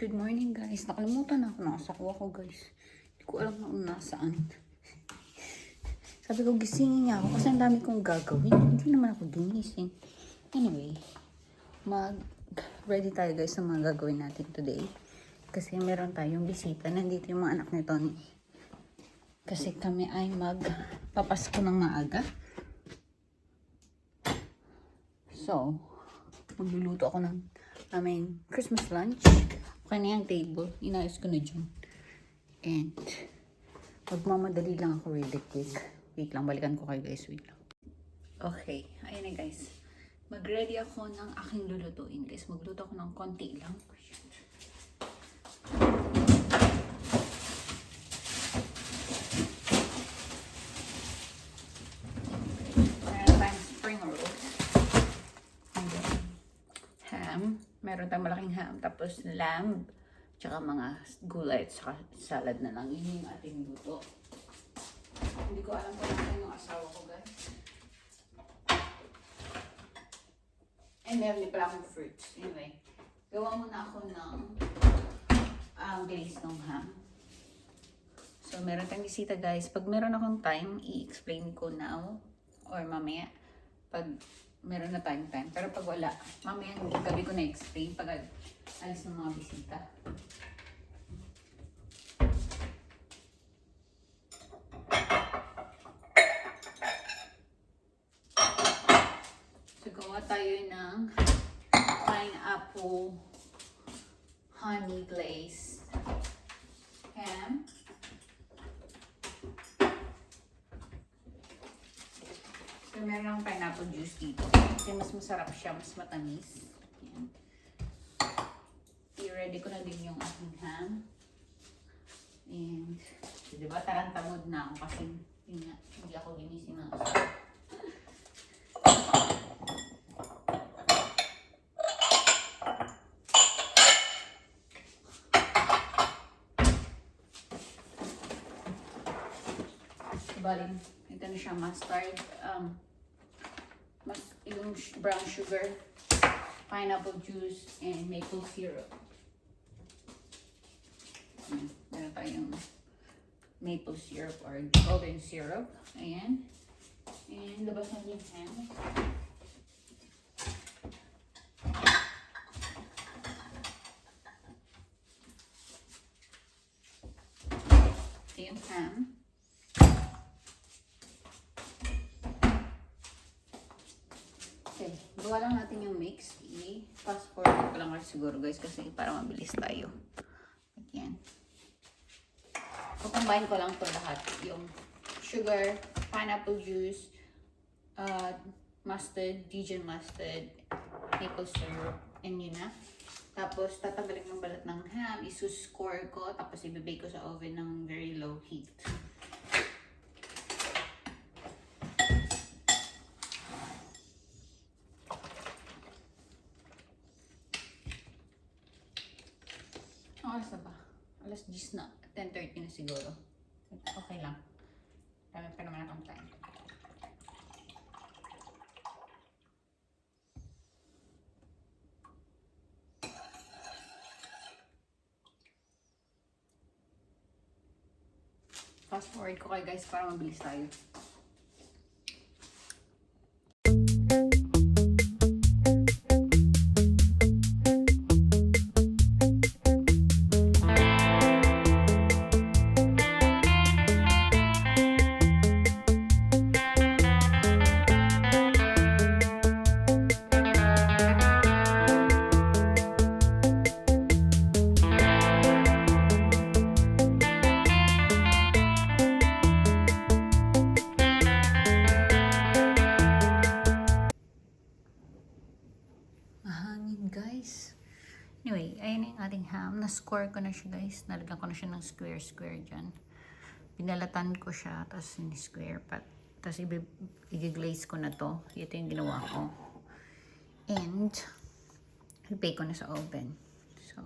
Good morning guys. Nakalimutan na ako nakasakuha ko guys. Hindi ko alam na kung nasaan. Sabi ko gisingin niya ako kasi ang dami kong gagawin. Hindi naman ako ginising. Anyway, ready tayo guys sa mga gagawin natin today. Kasi meron tayong bisita. Nandito yung mga anak ni Tony. Kasi kami ay magpapasko ng maaga. So, magluluto ako ng aming Christmas lunch. Okay na yung table. Inayos ko na dyan. And, magmamadali lang ako really quick. Wait lang, balikan ko kayo guys. Wait lang. Okay, ayan na guys. Mag-ready ako ng aking lulutuin guys. Magluto ako ng konti lang. Meron tayong malaking ham, tapos lamb, tsaka mga gulay, tsaka salad na lang. Yun yung ating luto. Hindi ko alam kung ano yung asawa ko, guys. And meron din pala akong fruits. Anyway, gawa muna ako ng glaze ng ham. So, meron tayong bisita, guys. Pag meron akong time, i-explain ko now or mamaya. Pag meron na time. Pero pag wala, mamaya gabi ko na-explain pag alis ng mga bisita. So, gawa tayo ng pineapple honey glaze ham. So, meron akong pineapple juice dito. Kasi mas masarap siya, mas matamis. Yan. I-ready ko na din yung aking ham. And, so, diba, tarantamod na ako kasi hindi ako ginising ng asawa. Baling, ito na siya, mustard, yung brown sugar, pineapple juice, and maple syrup. Meron tayong maple syrup or golden syrup. Ayan. And labas na yung ham. Ito yung ham. Okay, gawa lang natin yung mix. I-fast forward ko lang siguro guys kasi para mabilis tayo. At yan. Combine ko lang ito lahat. Yung sugar, pineapple juice, mustard, Dijon mustard, maple syrup, and yun na. Tapos tatanggalin ng balat ng ham, isuscore ko, tapos ibibake ko sa oven ng very low heat. Oras na ba? Alas 10 na. 10:30 na siguro. Okay lang. Dami pa naman akong time. Fast forward ko kayo guys para mabilis tayo. Guys. Anyway, ayun na yung ating ham. Na-score ko na siya guys. Nalagyan ko na siya ng square-square dyan. Pinalatan ko siya. Tapos in-square pa. Tapos i-glaze ko na to. Ito yung ginawa ko. And, i-bake ko na sa oven. So,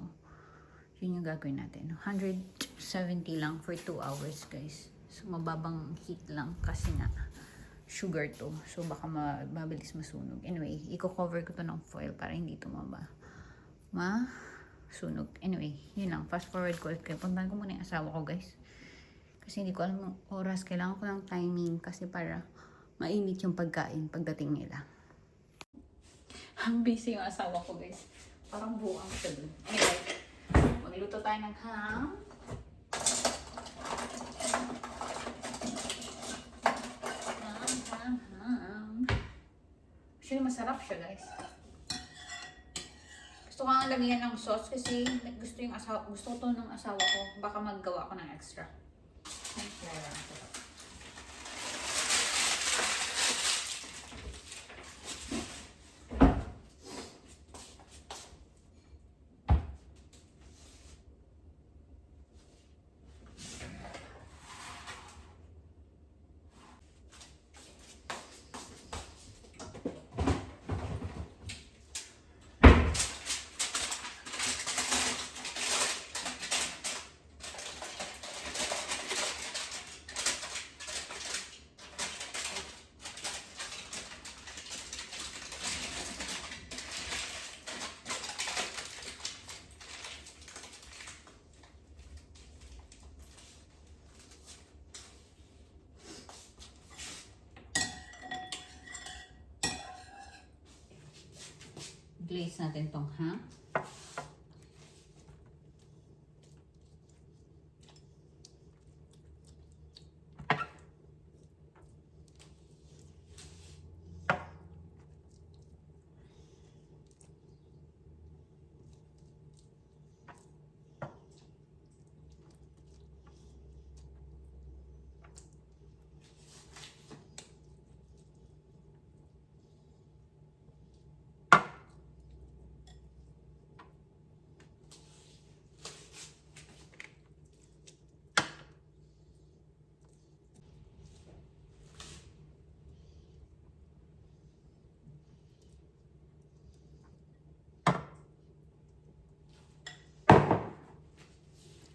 yun yung gagawin natin. 170 lang for 2 hours guys. So, mababang heat lang kasi nga sugar to. So, baka mabilis masunog. Anyway, i-cover ko to ng foil para hindi ito sunog. Anyway, yun lang. Fast forward ko. Okay, puntahan ko muna yung asawa ko, guys. Kasi hindi ko alam yung oras. Kailangan ko ng timing kasi para mainit yung pagkain pagdating nila. Ang busy yung asawa ko, guys. Parang buwang siya dun. Anyway, magluto tayo ng ham. Actually, masarap siya, guys. Gusto ko nga lagyan ng sauce kasi gusto ko to ng asawa ko. Baka maggawa ko ng extra. Glaze natin tong ham.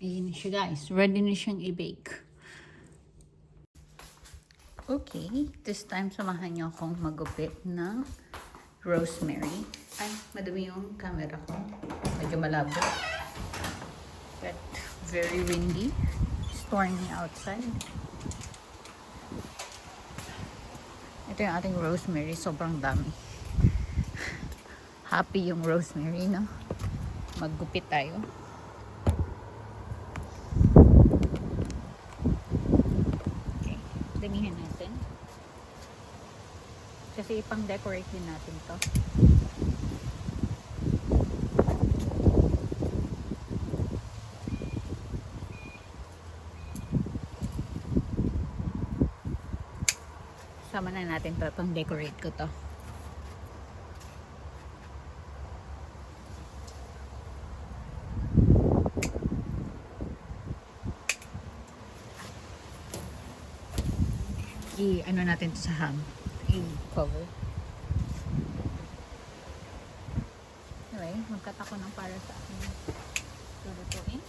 Ayan na siya, guys. Ready na siyang i-bake. Okay. This time, samahan niyo akong magupit ng rosemary. Ay, madumi yung camera ko. Medyo malabo. But very windy. Stormy outside. Ito yung ating rosemary. Sobrang dami. Happy yung rosemary, no? Maggupit tayo. Damihan natin. Kasi ipang decorate din natin to. Sama na natin to. Pang decorate ko to. Ano natin to sa ham. I-cover. Anyway, magkat ako ng para sa akin lulutuin.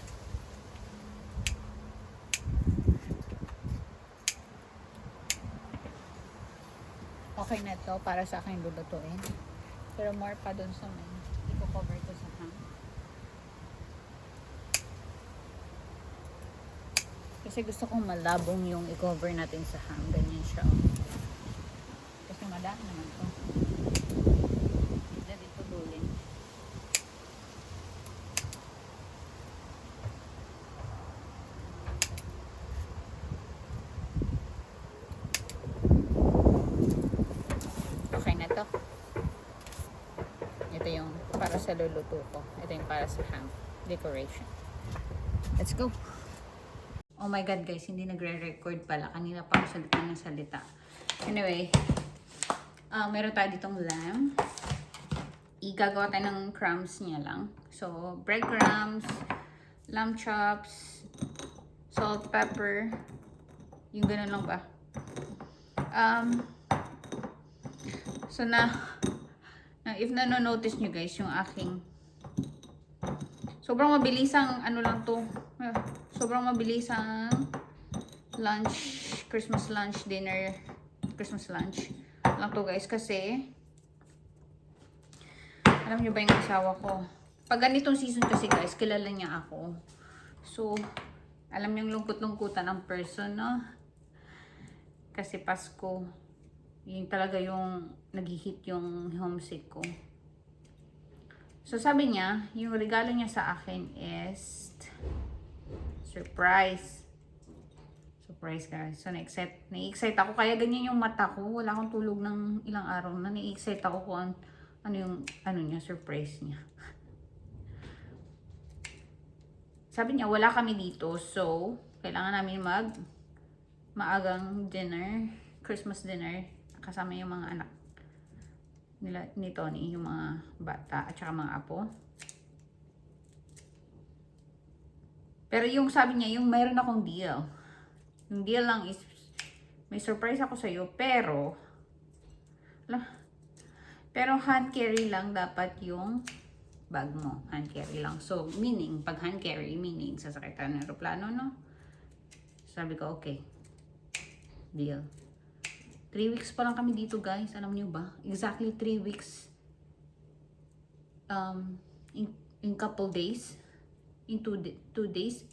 Okay na to para sa akin lulutuin. Pero more pa dun sa may i-cover ko sa ham. Kasi gusto kong malabong yung i-cover natin sa ham. Ganyan siya. Kasi madami naman to. Hindi dito dulin. Okay na to. Ito yung para sa luluto ko. Ito yung para sa ham. Decoration. Let's go! Oh my God, guys, hindi nagre-record pala. Kanina pa ako salita ng salita. Anyway, meron tayo ditong lamb. Igagawa tayo ng crumbs niya lang. So, breadcrumbs, lamb chops, salt, pepper. Yung ganun lang ba? So, if nanonotice nyo guys, yung aking sobrang mabilis ang ano lang to. Sobrang mabilis ang lunch, Christmas lunch, dinner, Christmas lunch lang to guys. Kasi, alam nyo ba yung asawa ko? Pag ganitong season kasi guys, kilala niya ako. So, alam niyang lungkot-lungkutan ang person, no? Kasi Pasko, yun talaga yung nag-hit yung homesick ko. So, sabi niya, yung regalo niya sa akin is surprise. Surprise guys. So, na-excite ako. Kaya ganyan yung mata ko. Wala akong tulog ng ilang araw na. Na-excite ako kung ano yung niya, surprise niya. Sabi niya, wala kami dito. So, kailangan namin maagang dinner, Christmas dinner, kasama yung mga anak nila, ni Tony, yung mga bata, at saka mga apo. Pero yung sabi niya, yung mayroon akong deal. Yung deal lang is, may surprise ako sa'yo, pero hand carry lang dapat yung bag mo. Hand carry lang. So, meaning, pag hand carry, meaning, sasakay tayo ng aeroplano, no? Sabi ko, okay. Deal. 3 weeks pa lang kami dito, guys. Alam niyo ba? Exactly 3 weeks. In couple days. In 2 days.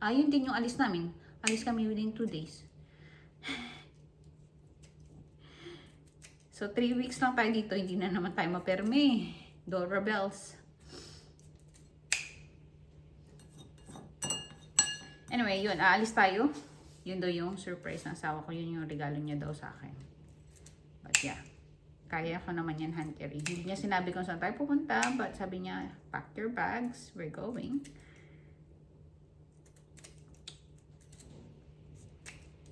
Ayun din yung alis namin. Alis kami within 2 days. So, 3 weeks lang tayo dito. Hindi na naman tayo maperme. Dora bells. Anyway, yun. Aalis tayo. Yun daw yung surprise ng asawa ko. Yun yung regalo niya daw sa akin. But yeah. Kaya ko naman yan hand carry. Hindi niya sinabi kung saan tayo pupunta. But sabi niya, pack your bags. We're going.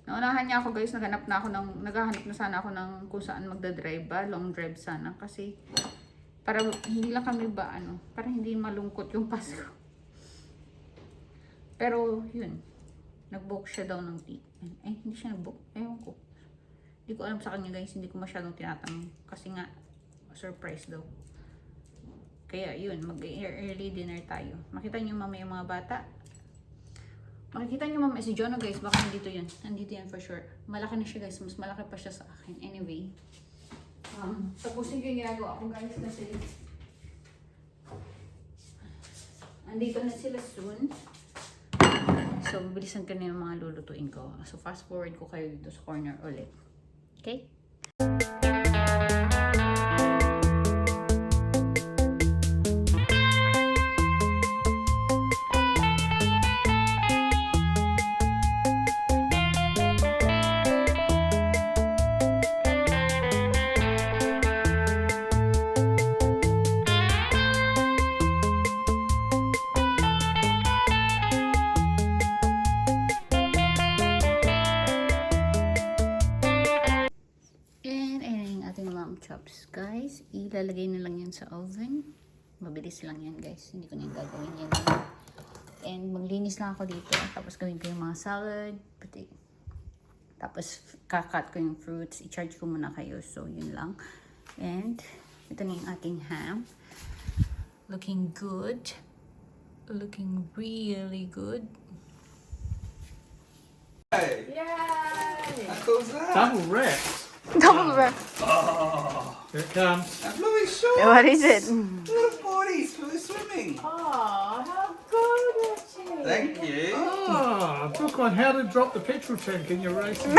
Naunahan niya ako guys. Naghahanap na sana ako ng kung saan magdadrive ba. Long drive sana. Kasi para hindi lang kami para hindi malungkot yung Pasko. Pero, yun. Nag-book siya daw ng hindi siya nag-book. Ewan ko. Hindi ko alam sa kanya guys. Hindi ko masyadong tinatanong. Kasi nga, surprise daw. Kaya, yun. Mag-early dinner tayo. Makita niyo mamaya yung mga bata. Makikita niyo mamaya si Jonah guys. Baka nandito yun. Nandito yan for sure. Malaki na siya guys. Mas malaki pa siya sa akin. Anyway. Tapusin ko yung ginagawa ko guys. Kasi andito na sila soon. So, bilisan ko na yung mga lulutuin ko. So, fast forward ko kayo dito sa corner ulit. Okay? Chops guys, ilalagay na lang yan sa oven. Mabilis lang yan guys, hindi ko na yung gagawin yan. And maglinis lang ako dito, tapos gawin ko yung mga salad, pati tapos kakat ko yung fruits, i-charge ko muna kayo, so yun lang. And ito na yung ating ham, looking good, looking really good. Hey! Yay! How's that? Double wrapped. Double wrap. Oh, Here it comes. and Bluey shorts. What is it? Little boys for swimming. Oh, how good is she? Thank you. Oh, a book on how to drop the petrol tank in your racing.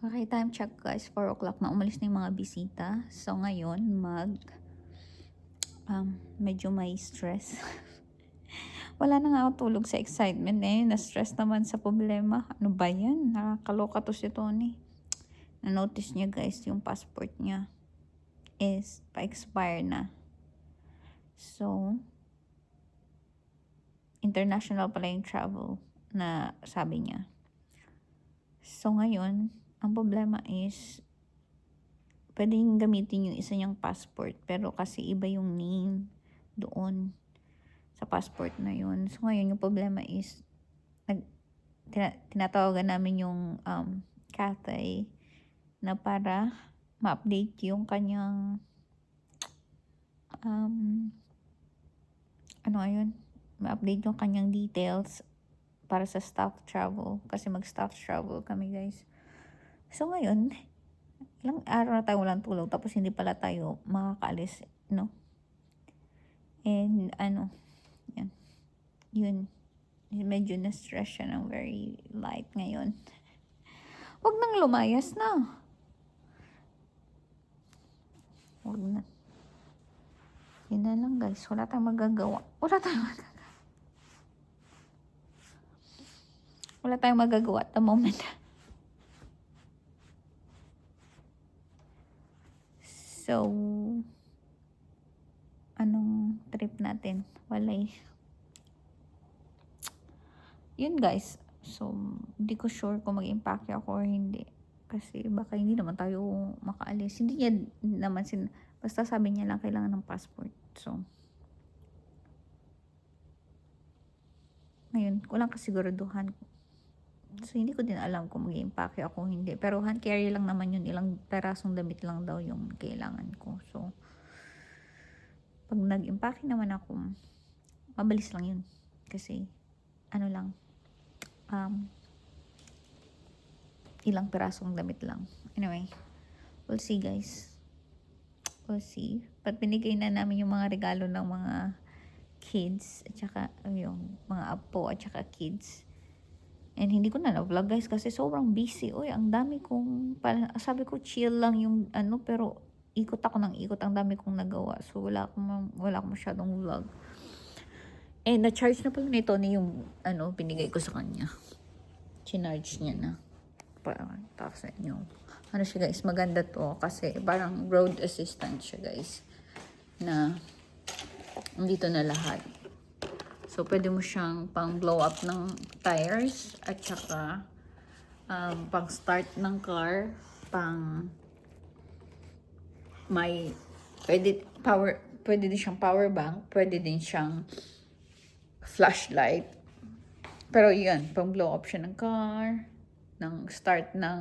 Okay, time check guys. 4 o'clock na, umalis na yung mga bisita. So ngayon, medyo may stress. Wala na nga ako tulog sa excitement eh. Na-stress naman sa problema. Ano ba yan? Nakakaloka to si Tony. Na-notice niya guys, yung passport niya is pa-expire na. So, international pala yung travel na sabi niya. So, ngayon, ang problema is pwedeng gamitin yung isa niyang passport. Pero kasi iba yung name doon sa passport na yun. So, ngayon, yung problema is tinatawagan namin yung Cathay na para ma-update yung kanyang ma-update yung kanyang details para sa staff travel. Kasi mag-staff travel kami, guys. So, ngayon, Ilang araw na tayo walang tulog, tapos hindi pala tayo makakaalis, no? And ano, yan. Yun. Medyo na-stress siya ng very light ngayon. Huwag nang lumayas na. Huwag na. Yun na lang guys. Wala tayong magagawa. Wala tayong magagawa at the moment. So, anong trip natin? Walay. Yun guys. So, hindi ko sure kung mag-impake ako or hindi. Kasi baka hindi naman tayo makaalis. Hindi niya naman basta sabi niya lang kailangan ng passport. So, ngayon, walang kasiguraduhan. So, hindi ko din alam kung mag-impake ako o hindi. Pero hand carry lang naman yun. Ilang perasong damit lang daw yung kailangan ko. So, pag nag-impake naman ako, mabilis lang yun. Kasi, ano lang, ilang perasong damit lang. Anyway, we'll see guys. We'll see. But binigay na namin yung mga regalo ng mga kids at saka yung mga apo at saka kids. And hindi ko na vlog guys kasi sobrang busy. Uy, ang dami kong, sabi ko chill lang yung ano, pero ikot ako ng ikot. Ang dami kong nagawa. So wala akong masyadong vlog. And na-charge na pala nito ni yung ano, binigay ko sa kanya. Chinarge niya na. Tapos yung ano siya guys, maganda to kasi parang road assistant siya guys. Na dito na lahat. So, pwede mo siyang pang blow up ng tires at saka pang start ng car, pang may pwede din siyang power bank, pwede din siyang flashlight. Pero yun, pang blow up siya ng car, ng start ng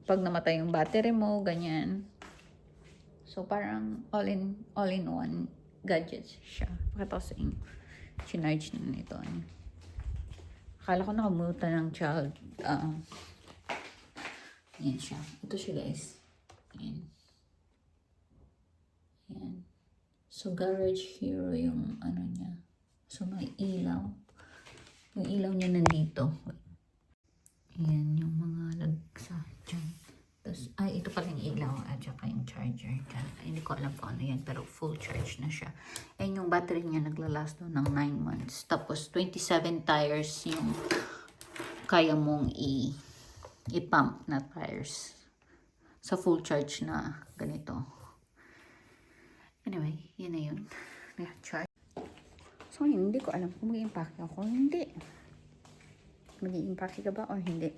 pag namatay yung battery mo, ganyan. So, parang all in one gadgets siya. Pakita ko sa inyo. Chinarge na nito. Akala ko nakamuta ng child. Ayan siya. Ito siya guys. Ayan. Ayan. So, Garage Hero yung ano niya. So, may ilaw. Yung ilaw niya nandito. Ayan yung mga lagsa dyan. Tapos, ito pala yung ilaw at saka yung charger dyan. Hindi ko alam kung ano yan, pero full charge na siya. And yung battery niya naglalast doon ng 9 months. Tapos, 27 tires yung kaya mong i-pump na tires. Sa full charge na ganito. Anyway, yun na yun. Charge. So, hindi ko alam kung mag-impake ako. Hindi. Mag-impake ka ba or hindi?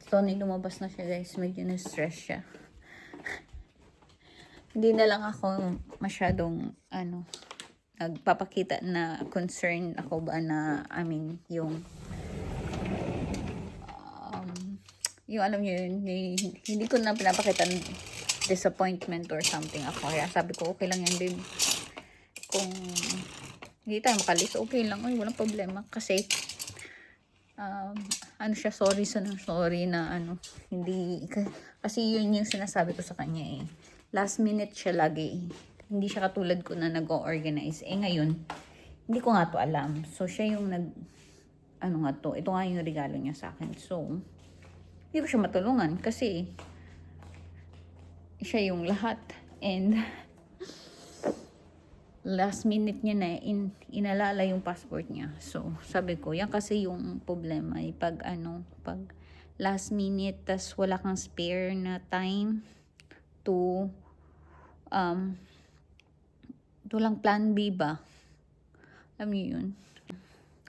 So, lumabas na siya guys. Medyo na-stress siya. Hindi na lang ako masyadong nagpapakita na concern ako ba na yung alam niyo yun, hindi ko na pinapakita disappointment or something ako. Kaya sabi ko, okay lang yan babe. Kung hindi tayo makalis, okay lang. Ay, walang problema. Kasi, sorry na hindi, kasi yun yung sinasabi ko sa kanya eh. Last minute siya lagi eh. Hindi siya katulad ko na nag-organize. Eh ngayon, hindi ko nga to alam. So, siya yung ito nga yung regalo niya sa akin. So, hindi ko siya matulungan kasi siya yung lahat. And, last minute niya na inalala yung passport niya. So, sabi ko, yan kasi yung problema. Pag last minute, tas wala kang spare na time to walang plan B ba? Alam niyo yun.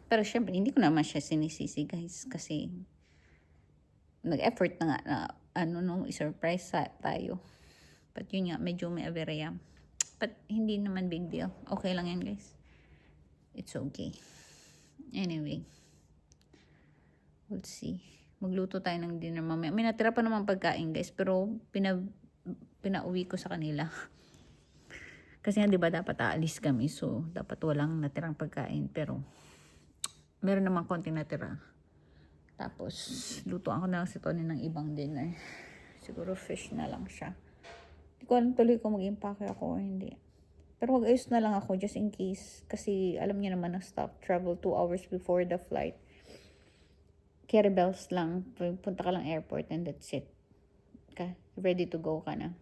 Pero syempre, hindi ko naman siya sinisisi guys. Kasi, nag-effort na nga na, i-surprise tayo. But yun nga, medyo may aberya. But, hindi naman big deal. Okay lang yan, guys. It's okay. Anyway. We'll see. Magluto tayo ng dinner mamaya. May natira pa naman pagkain, guys. Pero, pinauwi ko sa kanila. Kasi nga, diba, dapat aalis kami. So, dapat walang natirang pagkain. Pero, meron naman konting natira. Tapos, lutuan ko na lang si Tony ng ibang dinner. Siguro fish na lang siya. Hindi ko alam tuloy kung mag-impake ako or hindi. Pero mag-ayos na lang ako just in case. Kasi alam niyo naman na stop travel 2 hours before the flight. Carry bells lang. Punta ka lang airport and that's it. Okay? Ready to go ka na.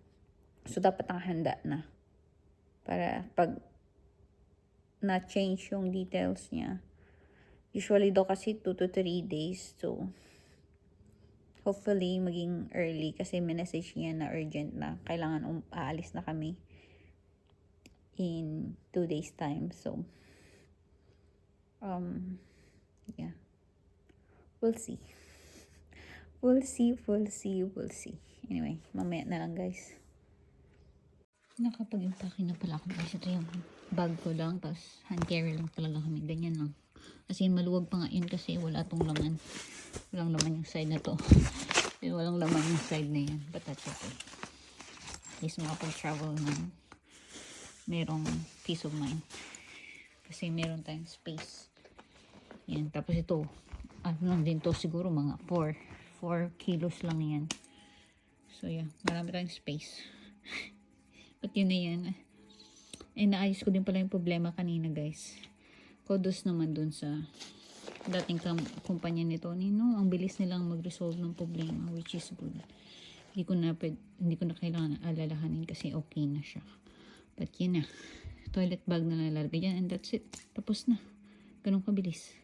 So, dapat nakahanda na. Para pag na-change yung details niya. Usually daw kasi 2 to 3 days. So, hopefully maging early kasi message niya na urgent na. Kailangan aalis na kami in 2 days time. So, yeah. We'll see. We'll see. Anyway, mamaya na lang guys. Nakapag-impake na pala ako guys. Ito yung bag ko lang. Tapos hand carry lang talaga kami. Ganyan lang. Kasi maluwag pa nga yun kasi wala tong laman. Walang laman yung side na to. Walang laman yung side na yan. But that's okay. At least makapag-travel na merong peace of mind. Kasi meron tayong space. Yan. Tapos ito. Ano lang din to siguro mga 4 kilos lang yan. So yeah. Marami tayong space. But yun na yan. Eh naayos ko din pala yung problema kanina guys. Kudos naman dun sa dating kumpanya ni Tony, no? Ang bilis nilang mag-resolve ng problema, which is good. Hindi ko na kailangan alalahanin kasi okay na siya. But yun na. Toilet bag na nalalagay dyan and that's it. Tapos na. Ganun kabilis.